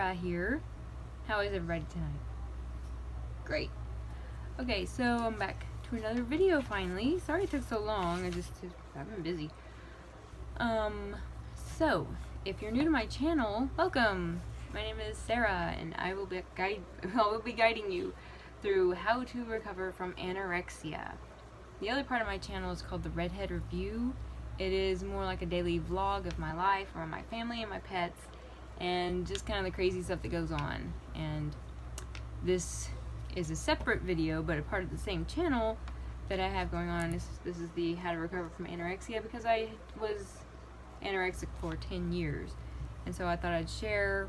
Sarah here. How is everybody tonight? Great. Okay, so I'm back to another video finally. Sorry it took so long. I've been busy. So if you're new to my channel, welcome. My name is Sarah, and I will be guiding you through how to recover from anorexia. The other part of my channel is called the Redhead Review. It is more like a daily vlog of my life, or my family and my pets, and just kind of the crazy stuff that goes on. And this is a separate video, but a part of the same channel that I have going on. This is the how to recover from anorexia, because I was anorexic for 10 years, and so I thought I'd share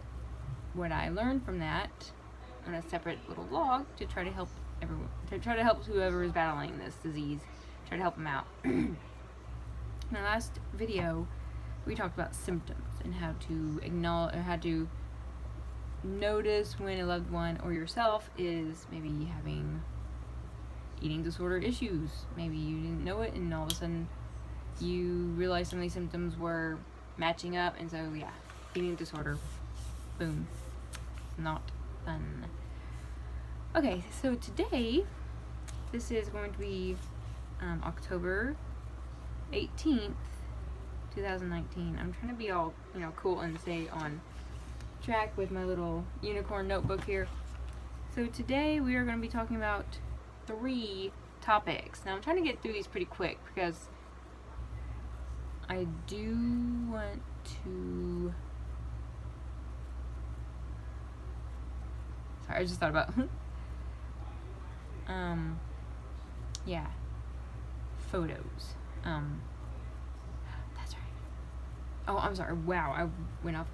what I learned from that on a separate little vlog to try to help everyone, to try to help whoever is battling this disease, try to help them out. In the last video, we talked about symptoms and how to acknowledge, or how to notice when a loved one or yourself is maybe having eating disorder issues. Maybe you didn't know it, and all of a sudden you realize some of these symptoms were matching up, and so yeah, eating disorder. Boom. Not fun. Okay, so today, this is going to be October 18th, 2019. I'm trying to be all, cool and stay on track with my little unicorn notebook here. So today we are going to be talking about 3 topics. Now I'm trying to get through these pretty quick because I do want to... Sorry, I just thought about yeah, photos. That's right. Oh, I'm sorry. Wow, I went off.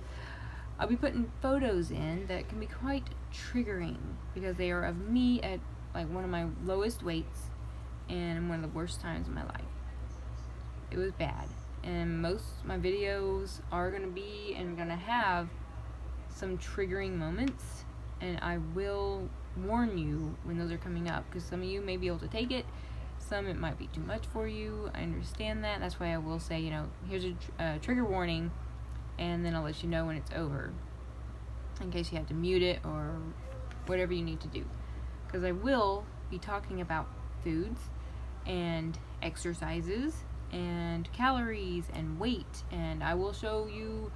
I'll be putting photos in that can be quite triggering because they are of me at like one of my lowest weights and one of the worst times in my life. It was bad, and most of my videos are going to be and going to have some triggering moments, and I will warn you when those are coming up, because some of you may be able to take it, some it might be too much for you. I understand that. That's why I will say, here's a trigger warning, and then I'll let you know when it's over, in case you have to mute it or whatever you need to do. Because I will be talking about foods and exercises and calories and weight, and I will show you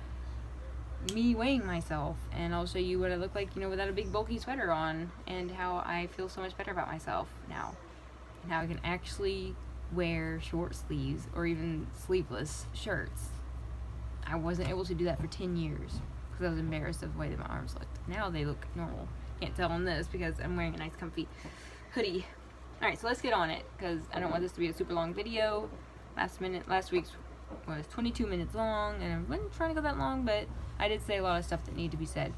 me weighing myself, and I'll show you what I look like, without a big bulky sweater on, and how I feel so much better about myself now, and how I can actually wear short sleeves or even sleeveless shirts. I wasn't able to do that for 10 years because I was embarrassed of the way that my arms looked. Now they look normal. Can't tell on this because I'm wearing a nice comfy hoodie. Alright, so let's get on it, because I don't want this to be a super long video. Last week's was 22 minutes long, and I wasn't trying to go that long, but I did say a lot of stuff that needed to be said.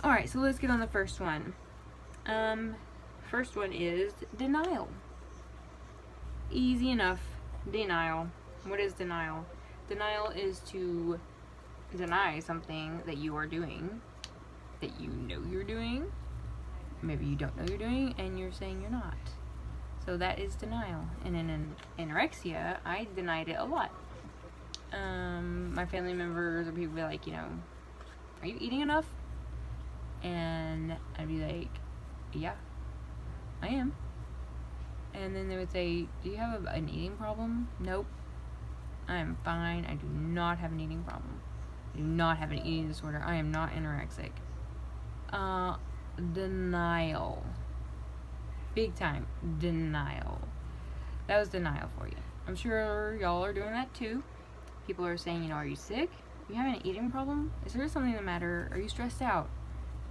Alright, so let's get on the first one. First one is denial. Easy enough. Denial. What is denial? Denial is to deny something that you are doing, that you know you're doing, maybe you don't know you're doing, and you're saying you're not. So that is denial. And in anorexia, I denied it a lot. My family members or people would be like, are you eating enough? And I'd be like, yeah, I am. And then they would say, do you have an eating problem? Nope. I am fine. I do not have an eating problem. I do not have an eating disorder. I am not anorexic. Denial. Big time denial. That was denial for you. I'm sure y'all are doing that too. People are saying, are you sick? You have an eating problem? Is there something the matter? Are you stressed out?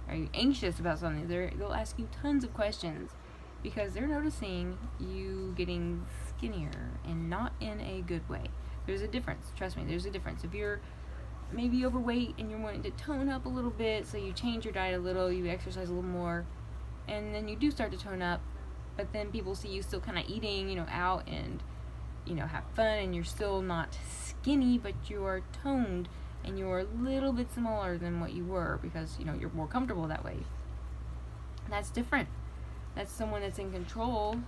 Are you anxious about something? They'll ask you tons of questions because they're noticing you getting skinnier, and not in a good way. There's a difference. Trust me, there's a difference. If you're maybe overweight and you're wanting to tone up a little bit, so you change your diet a little, you exercise a little more, and then you do start to tone up, but then people see you still kind of eating, out and, have fun, and you're still not skinny, but you are toned, and you're a little bit smaller than what you were because, you're more comfortable that way. That's different. That's someone that's in control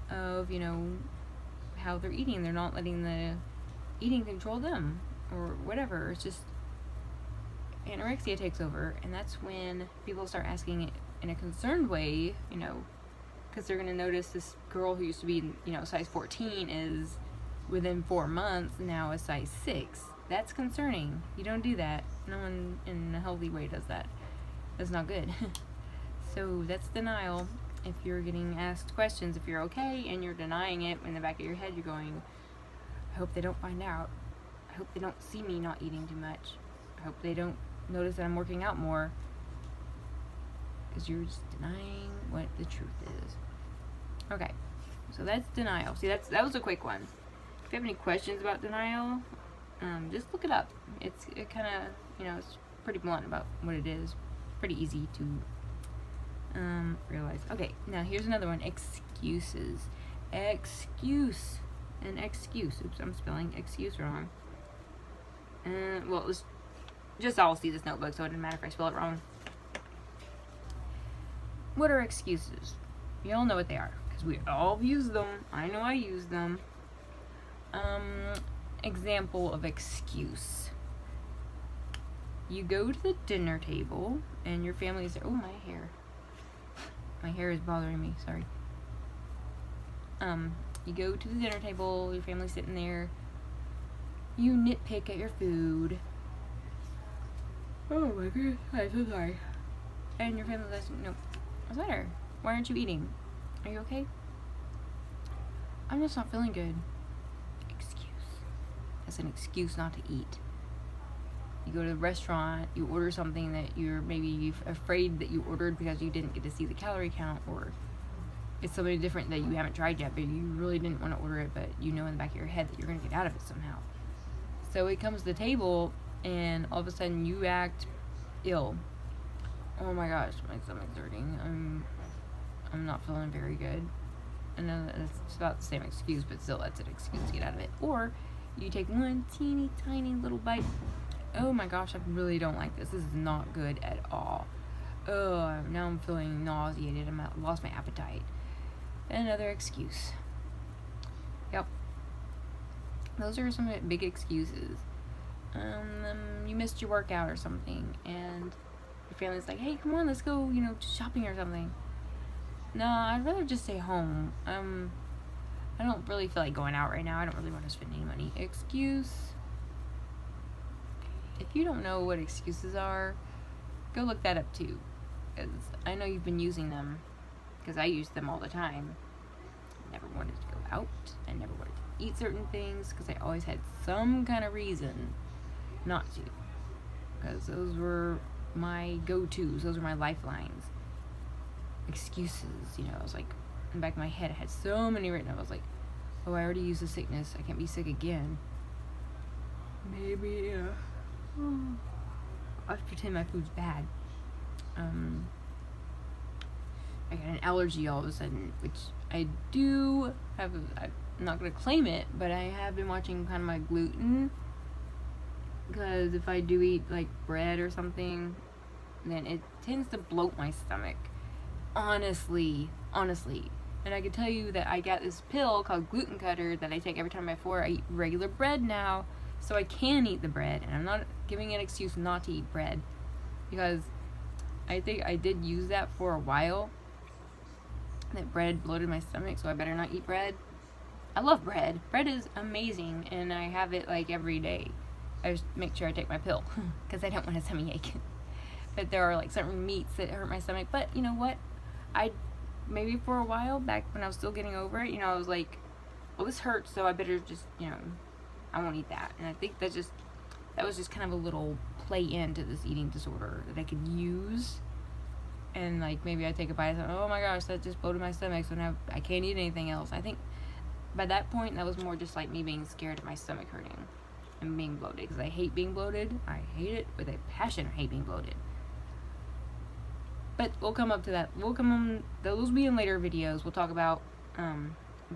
of, how they're eating. They're not letting the eating control them or whatever. It's just, anorexia takes over, and that's when people start asking it in a concerned way, you know, because they're going to notice this girl who used to be, you know, size 14 is within 4 months now a size 6. That's concerning. You don't do that. No one in a healthy way does that. That's not good. So that's denial. If you're getting asked questions, if you're okay and you're denying it, in the back of your head you're going, I hope they don't find out. I hope they don't see me not eating too much. I hope they don't notice that I'm working out more. Because you're just denying what the truth is. Okay, so that's denial. See, that was a quick one. If you have any questions about denial, just look it up. It kind of, you know, it's pretty blunt about what it is. Pretty easy to realize. Okay, now here's another one. Excuses. Excuse. An excuse. Oops, I'm spelling excuse wrong. Well, let's just all see this notebook, so it doesn't matter if I spell it wrong. What are excuses? You all know what they are, because we all use them. I know I use them. Example of excuse. You go to the dinner table, and your family is there. Oh, my hair. My hair is bothering me, sorry. You go to the dinner table, your family's sitting there. You nitpick at your food. Oh my goodness, I'm so sorry. And your family's like, no, what's the matter? Why aren't you eating? Are you okay? I'm just not feeling good. Excuse. That's an excuse not to eat. You go to the restaurant, you order something that you're maybe afraid that you ordered because you didn't get to see the calorie count, or it's something different that you haven't tried yet, but you really didn't want to order it, but you know in the back of your head that you're going to get out of it somehow. So it comes to the table, and all of a sudden you act ill. Oh my gosh, my stomach's hurting. I'm not feeling very good. I know it's about the same excuse, but still that's an excuse to get out of it. Or you take one teeny tiny little bite. Oh my gosh, I really don't like this. This is not good at all. Oh, now I'm feeling nauseated. I lost my appetite. Another excuse. Yep. Those are some big excuses. You missed your workout or something, and your family's like, hey, come on, let's go, you know, shopping or something. No, I'd rather just stay home. I don't really feel like going out right now. I don't really want to spend any money. Excuse. If you don't know what excuses are, go look that up too. Because I know you've been using them. Because I use them all the time. I never wanted to go out. I never wanted to eat certain things. Because I always had some kind of reason not to. Because those were my go-tos. Those were my lifelines. Excuses, you know. I was like, in the back of my head, I had so many written. I was like, oh, I already used the sickness. I can't be sick again. Maybe, I'll pretend my food's bad. I got an allergy all of a sudden, which I do have. I'm not going to claim it, but I have been watching kind of my gluten. Because if I do eat like bread or something, then it tends to bloat my stomach. Honestly. And I can tell you that I got this pill called Gluten Cutter that I take every time I eat regular bread now, so I can eat the bread. And I'm not giving an excuse not to eat bread, because I think I did use that for a while. That bread bloated my stomach, so I better not eat bread. I love bread. Bread is amazing, and I have it like every day. I just make sure I take my pill, because I don't want a tummy ache. But there are like certain meats that hurt my stomach. But you know what? Maybe for a while, back when I was still getting over it, you know, I was like, well, this hurts, so I better just, you know, I won't eat that. And I think that was just kind of a little play into this eating disorder that I could use. And like, maybe I take a bite and say, oh my gosh, that just bloated my stomach, so now I can't eat anything else. I think by that point, that was more just like me being scared of my stomach hurting and being bloated, because I hate being bloated. I hate it with a passion. I hate being bloated. But we'll come up to that. Those will be in later videos. We'll talk about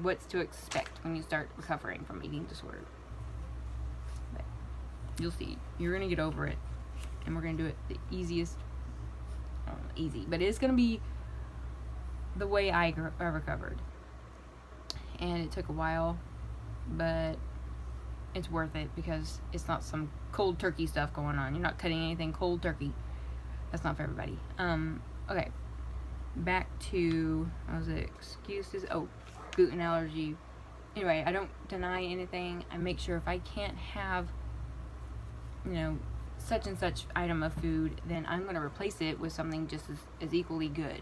what's to expect when you start recovering from eating disorder. But you'll see. You're going to get over it. And we're going to do it the easiest. Easy. But it's going to be the way I recovered. And it took a while. But it's worth it because it's not some cold turkey stuff going on. You're not cutting anything cold turkey. That's not for everybody. Okay. Back to, what was it? Excuses. Oh, gluten allergy. Anyway, I don't deny anything. I make sure if I can't have, such and such item of food, then I'm going to replace it with something just as equally good.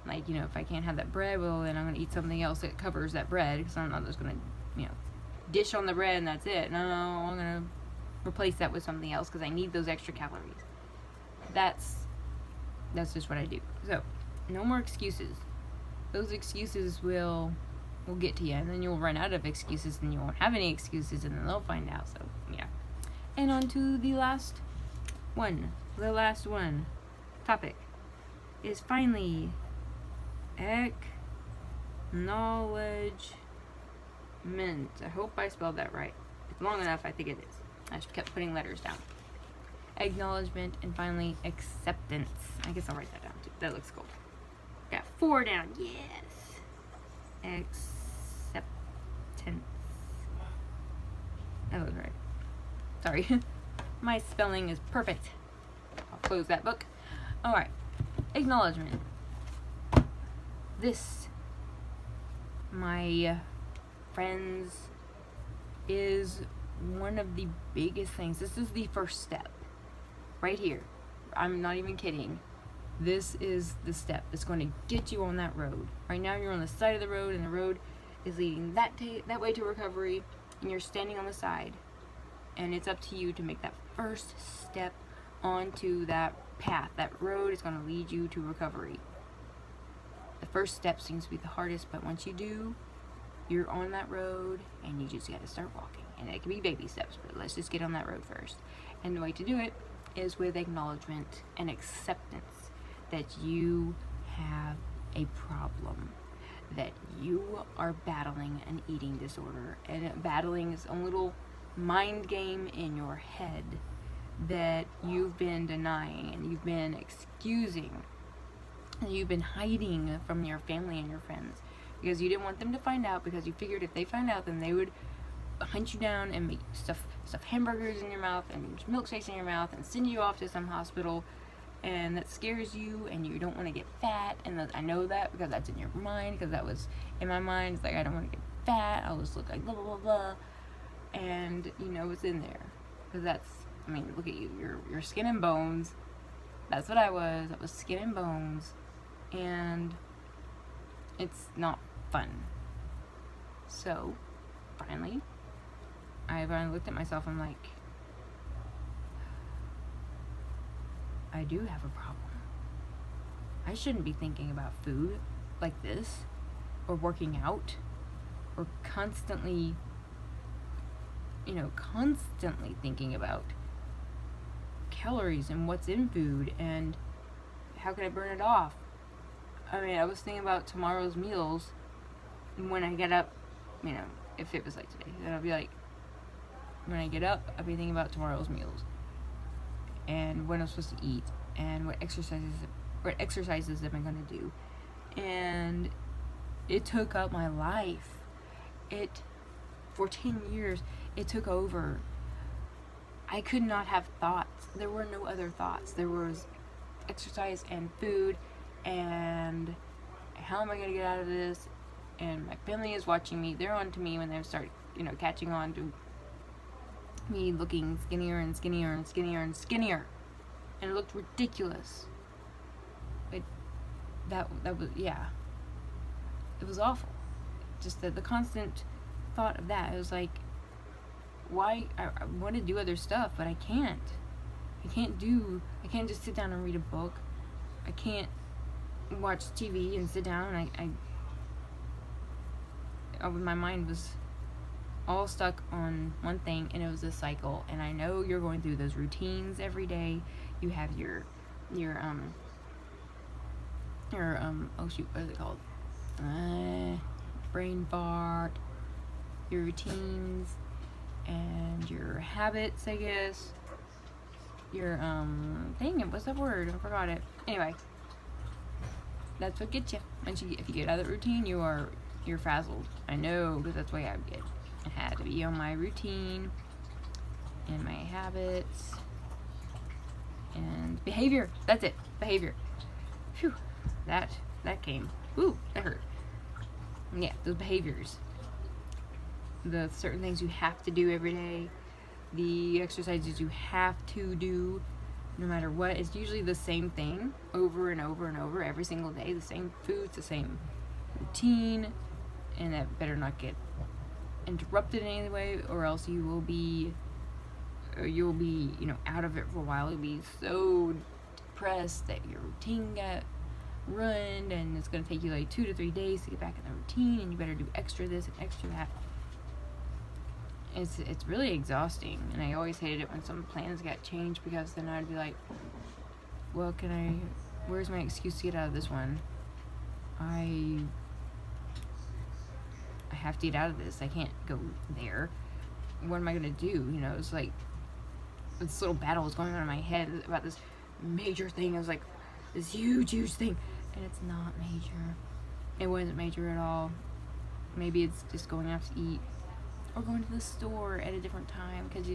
Like, if I can't have that bread, well, then I'm going to eat something else that covers that bread, because I'm not just going to, dish on the bread and that's it. No, I'm going to replace that with something else because I need those extra calories. That's just what I do. So, no more excuses. Those excuses will get to you, and then you'll run out of excuses, and you won't have any excuses, and then they'll find out. So, yeah. And on to the last one. The last one. Topic is finally acknowledgment. I hope I spelled that right. It's long enough, I think it is. I just kept putting letters down. Acknowledgement, and finally acceptance. I guess I'll write that down too. That looks cool. Got 4 down. Yes. Acceptance. That was right. Sorry. My spelling is perfect. I'll close that book. Alright. Acknowledgement. This, my friends, is one of the biggest things. This is the first step. Right here. I'm not even kidding. This is the step that's going to get you on that road. Right now you're on the side of the road, and the road is leading that way to recovery, and you're standing on the side. And it's up to you to make that first step onto that path. That road is going to lead you to recovery. The first step seems to be the hardest, but once you do, you're on that road, and you just got to start walking. And it can be baby steps, but let's just get on that road first. And the way to do it is with acknowledgement and acceptance that you have a problem, that you are battling an eating disorder, and battling is a little mind game in your head that you've been denying, and you've been excusing, and you've been hiding from your family and your friends because you didn't want them to find out, because you figured if they find out, then they would hunt you down and make stuff hamburgers in your mouth and milkshakes in your mouth and send you off to some hospital, and that scares you, and you don't want to get fat. And I know that because that's in your mind, because that was in my mind. It's like, I don't want to get fat, I'll just look like blah blah blah blah, and it's in there because look at you, you're skin and bones. That's what I was skin and bones, and it's not fun. So finally I looked at myself, I'm like, I do have a problem. I shouldn't be thinking about food like this, or working out, or constantly thinking about calories and what's in food and how can I burn it off. I was thinking about tomorrow's meals when I get up, if it was like today, then I'll be like, when I get up, I'll be thinking about tomorrow's meals and what I'm supposed to eat and what exercises am I going to do. And it took up my life. For 10 years, it took over. I could not have thoughts. There were no other thoughts. There was exercise and food and how am I going to get out of this? And my family is watching me. They're on to me when they start, catching on to me looking skinnier and skinnier and skinnier and skinnier. And it looked ridiculous. That was, yeah. It was awful. Just the constant thought of that. It was like, why? I want to do other stuff, but I can't. I can't just sit down and read a book. I can't watch TV and sit down. My mind was all stuck on one thing, and it was a cycle. And I know you're going through those routines every day. You have your oh shoot, what is it called? Brain fart. Your routines and your habits, I guess. Your dang it, what's that word? I forgot it. Anyway, that's what gets you. If you get out of the routine, you're frazzled. I know, because that's the way I get. I had to be on my routine and my habits and behavior. That's it. Behavior. Phew. That came. Ooh, that hurt. Yeah, those behaviors. The certain things you have to do every day. The exercises you have to do no matter what. It's usually the same thing over and over and over every single day. The same foods, the same routine. And that better not get interrupted in any way, or else you'll be out of it for a while. You'll be so depressed that your routine got ruined, and it's going to take you like 2 to 3 days to get back in the routine, and you better do extra this and extra that. It's really exhausting, and I always hated it when some plans got changed, because then I'd be like, well, where's my excuse to get out of this one? I have to get out of this. I can't go there. What am I gonna do? It's like this little battle was going on in my head about this major thing. It was like this huge thing, and it's not major. It wasn't major at all. Maybe it's just going out to eat or going to the store at a different time. Because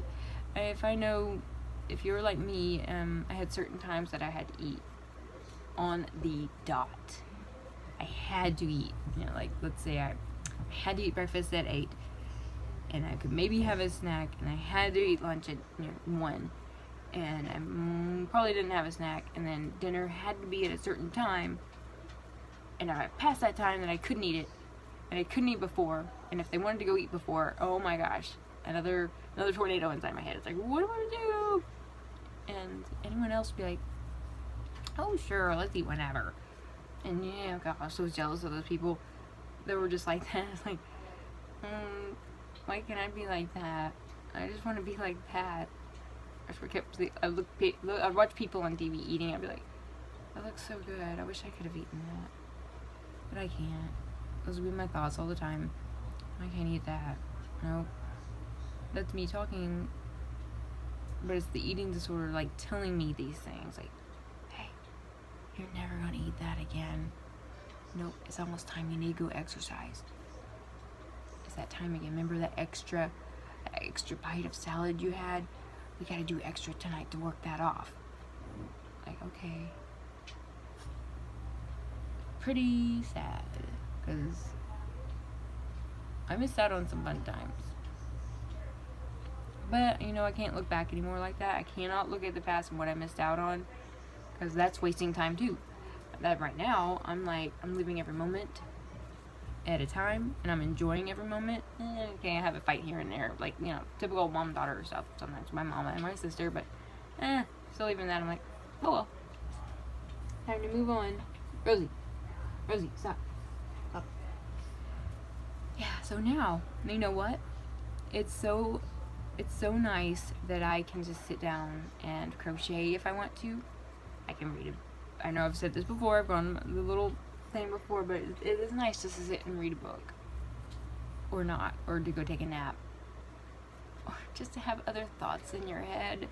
if you're like me, I had certain times that I had to eat on the dot. I had to eat. Like let's say I had to eat breakfast at 8, and I could maybe have a snack, and I had to eat lunch at 1, and I probably didn't have a snack, and then dinner had to be at a certain time, and if I passed that time, then I couldn't eat it, and I couldn't eat before, and if they wanted to go eat before, oh my gosh, another tornado inside my head. It's like, what do I do? And anyone else would be like, oh sure, let's eat whenever. And yeah, gosh, I was so jealous of those people that were just like that. It's like, why can't I be like that? I just want to be like that. I'd watch people on TV eating. I'd be like, that looks so good. I wish I could have eaten that, but I can't. Those would be my thoughts all the time. I can't eat that. Nope. That's me talking, but it's the eating disorder like telling me these things. Like, hey, you're never gonna eat that again. Nope, it's almost time. You need to go exercise. It's that time again. Remember that extra bite of salad you had? We gotta do extra tonight to work that off. Like, okay. Pretty sad, because I missed out on some fun times. But, I can't look back anymore like that. I cannot look at the past and what I missed out on, because that's wasting time too. That right now, I'm living every moment at a time, and I'm enjoying every moment. Okay, I have a fight here and there, like, typical mom-daughter stuff sometimes, my mama and my sister, but, still even that, I'm like, oh well, time to move on. Rosie, stop. Yeah, so now, you know what? It's so nice that I can just sit down and crochet if I want to. I can read I know I've said this before, I've gone the little thing before, but it is nice just to sit and read a book. Or not. Or to go take a nap. Or just to have other thoughts in your head.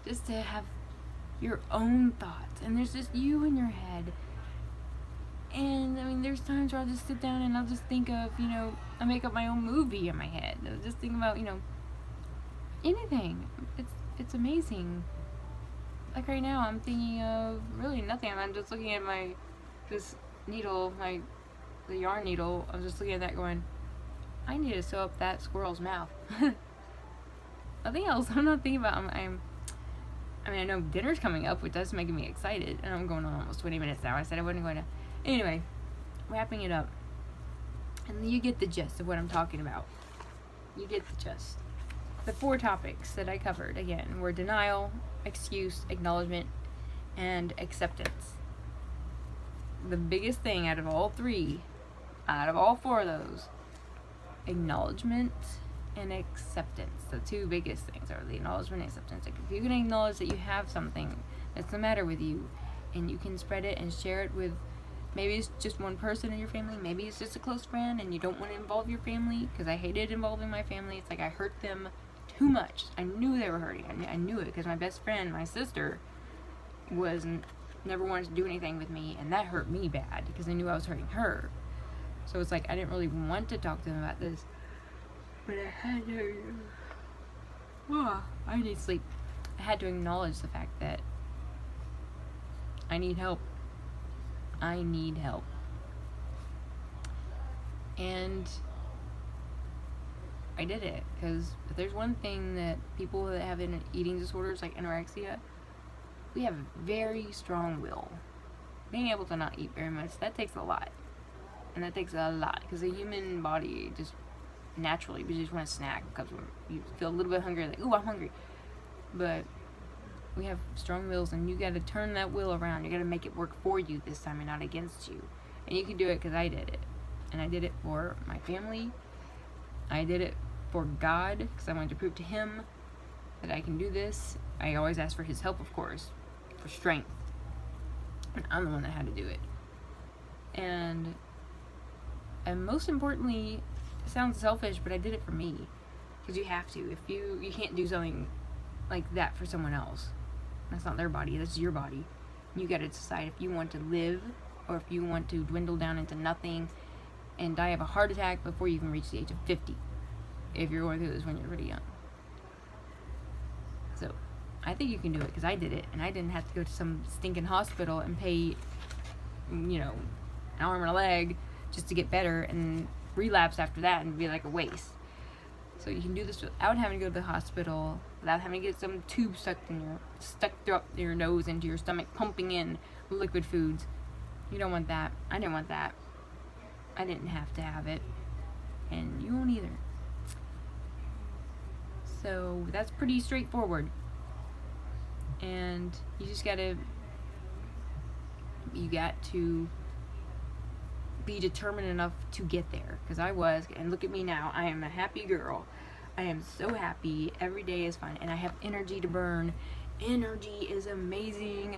Just to have your own thoughts. And there's just you in your head. And, there's times where I'll just sit down and I'll just think of, I make up my own movie in my head. I'll just think about, anything. It's amazing. Like right now, I'm thinking of really nothing. I'm just looking at this needle, the yarn needle. I was just looking at that going, I need to sew up that squirrel's mouth. Nothing else. I'm not thinking about, I know dinner's coming up, which that's making me excited. And I'm going on almost 20 minutes now. I said I wasn't going to. Anyway, wrapping it up. And you get the gist of what I'm talking about. You get the gist. The 4 topics that I covered, again, were denial, excuse, acknowledgement, and acceptance. The biggest thing out of all 4 of those, acknowledgement and acceptance. The 2 biggest things are the acknowledgement and acceptance. Like, if you can acknowledge that you have something that's the matter with you, and you can spread it and share it with, maybe it's just one person in your family, maybe it's just a close friend, and you don't want to involve your family, because I hated involving my family. It's like I hurt them too much. I knew they were hurting. I knew it, because my best friend, my sister, never wanted to do anything with me, and that hurt me bad, because I knew I was hurting her. So it's like I didn't really want to talk to them about this. But I had to. I need sleep. I had to acknowledge the fact that I need help. I need help. And I did it, because if there's one thing that people that have eating disorders like anorexia, we have very strong will. Being able to not eat very much, that takes a lot. And that takes a lot, because the human body just naturally, we just want to snack because you feel a little bit hungry, like, ooh, I'm hungry. But we have strong wills, and you got to turn that will around. You got to make it work for you this time and not against you. And you can do it, because I did it. And I did it for my family. I did it for God, because I wanted to prove to Him that I can do this. I always ask for His help, of course, for strength. And I'm the one that had to do it. And most importantly, it sounds selfish, but I did it for me. Because you have to. If you can't do something like that for someone else. That's not their body, that's your body. You gotta decide if you want to live, or if you want to dwindle down into nothing and die of a heart attack before you even reach the age of 50. If you're going through this when you're really young. So, I think you can do it, because I did it, and I didn't have to go to some stinking hospital and pay, an arm and a leg just to get better, and relapse after that and be like a waste. So you can do this without having to go to the hospital, without having to get some tube stuck up your nose into your stomach, pumping in liquid foods. You don't want that. I didn't want that. I didn't have to have it, and you won't either. So that's pretty straightforward. And you got to be determined enough to get there, because I was, and look at me now. I am a happy girl. I am so happy. Every day is fun, and I have energy to burn. Energy is amazing.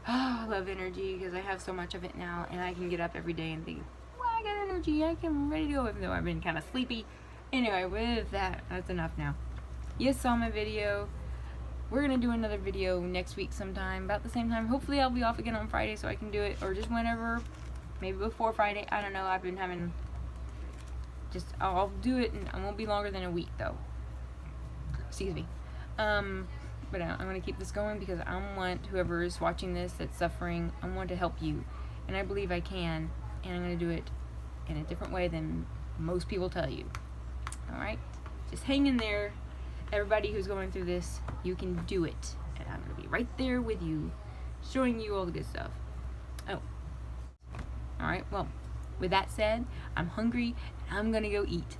Oh, I love energy, because I have so much of it now, and I can get up every day and think, well, I got energy, I'm ready to go, even though I've been kind of sleepy. Anyway, with that, that's enough now. You saw my video. We're gonna do another video next week sometime, about the same time. Hopefully I'll be off again on Friday so I can do it, or just whenever, maybe before Friday, I don't know. I've been having, I'll do it, and it won't be longer than a week though. Excuse me. But I'm gonna keep this going, because I want whoever is watching this that's suffering, I want to help you, and I believe I can, and I'm gonna do it in a different way than most people tell you. Alright? Just hang in there. Everybody who's going through this, you can do it. And I'm going to be right there with you, showing you all the good stuff. Oh. Alright, well, with that said, I'm hungry, and I'm going to go eat.